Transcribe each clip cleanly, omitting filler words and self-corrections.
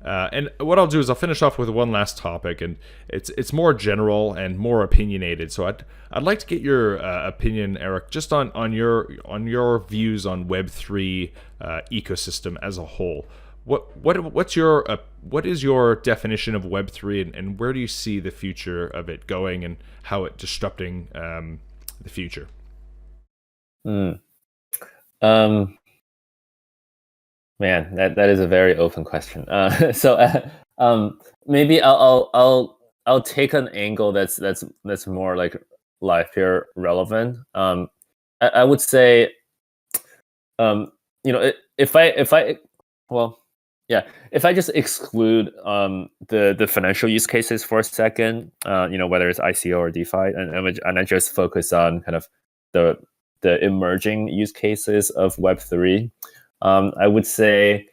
And what I'll do is I'll finish off with one last topic, and it's more general and more opinionated. So I'd like to get your opinion, Eric, just on your views on Web3 ecosystem as a whole. What is your definition of Web3, and where do you see the future of it going, and how it disrupting the future? Mm. Man, that is a very open question. Maybe I'll take an angle that's more like Livepeer relevant. I would say, if I well, yeah, if I just exclude the financial use cases for a second, whether it's ICO or DeFi, and I just focus on kind of the emerging use cases of Web3. I would say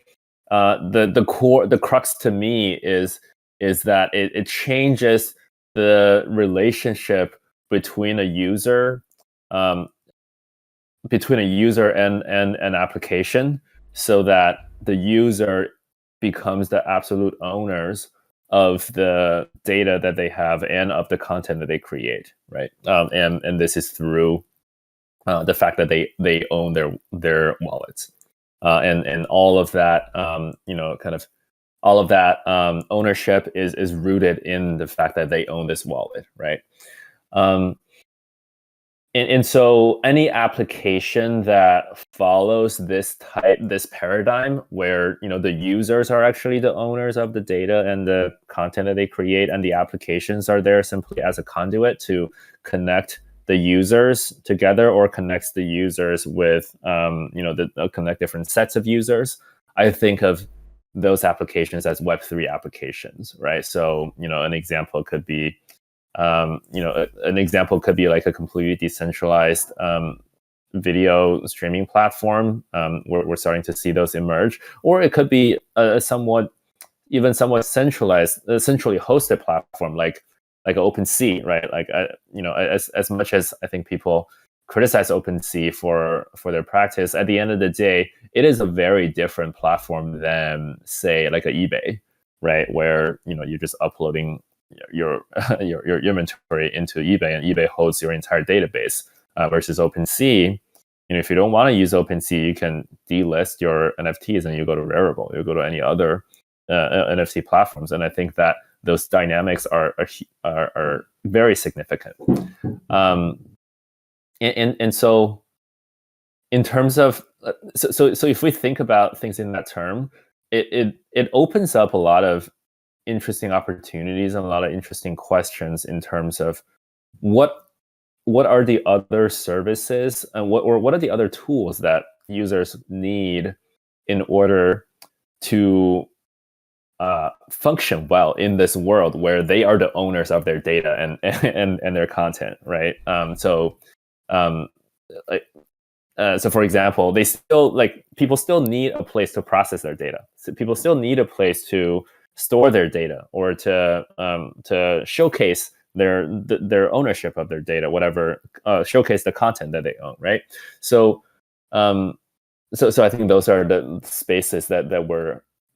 the crux to me is that it changes the relationship between a user and an application, so that the user becomes the absolute owners of the data that they have and of the content that they create, right? And this is through the fact that they own their wallets. And all of that, kind of all of that ownership is rooted in the fact that they own this wallet, right? And so any application that follows this paradigm, where the users are actually the owners of the data and the content that they create, and the applications are there simply as a conduit to connect the users together, or connects the users with connect different sets of users. I think of those applications as Web3 applications, right? So an example could be like a completely decentralized video streaming platform. We're starting to see those emerge, or it could be a somewhat centralized, centrally hosted platform like OpenSea, right? Like as much as I think people criticize OpenSea for their practice, at the end of the day, it is a very different platform than, say, like an eBay, right? Where you're just uploading your inventory into eBay, and eBay holds your entire database. Versus OpenSea, if you don't want to use OpenSea, you can delist your NFTs and you go to Rarible, you go to any other NFT platforms. And I think that those dynamics are very significant. And so in terms of so if we think about things in that term, it opens up a lot of interesting opportunities and a lot of interesting questions in terms of what are the other services, and what are the other tools that users need in order to function well in this world where they are the owners of their data and their content, right? So for example, people still need a place to process their data. So people still need a place to store their data, or to showcase their ownership of their data, whatever, showcase the content that they own, right? So I think those are the spaces that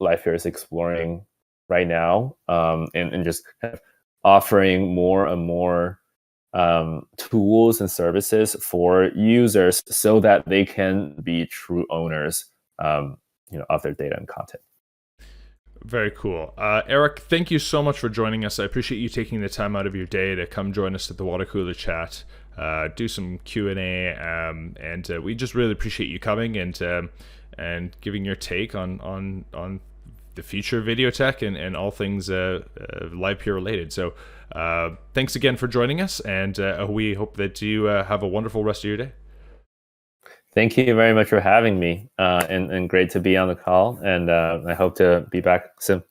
Livepeer is exploring right now, and just kind of offering more and more tools and services for users, so that they can be true owners of their data and content. Very cool. Eric, thank you so much for joining us. I appreciate you taking the time out of your day to come join us at the Water Cooler Chat, do some Q&A, and we just really appreciate you coming and giving your take on the future of video tech and all things Livepeer related. So thanks again for joining us, and we hope that you have a wonderful rest of your day. Thank you very much for having me, and great to be on the call, and I hope to be back soon.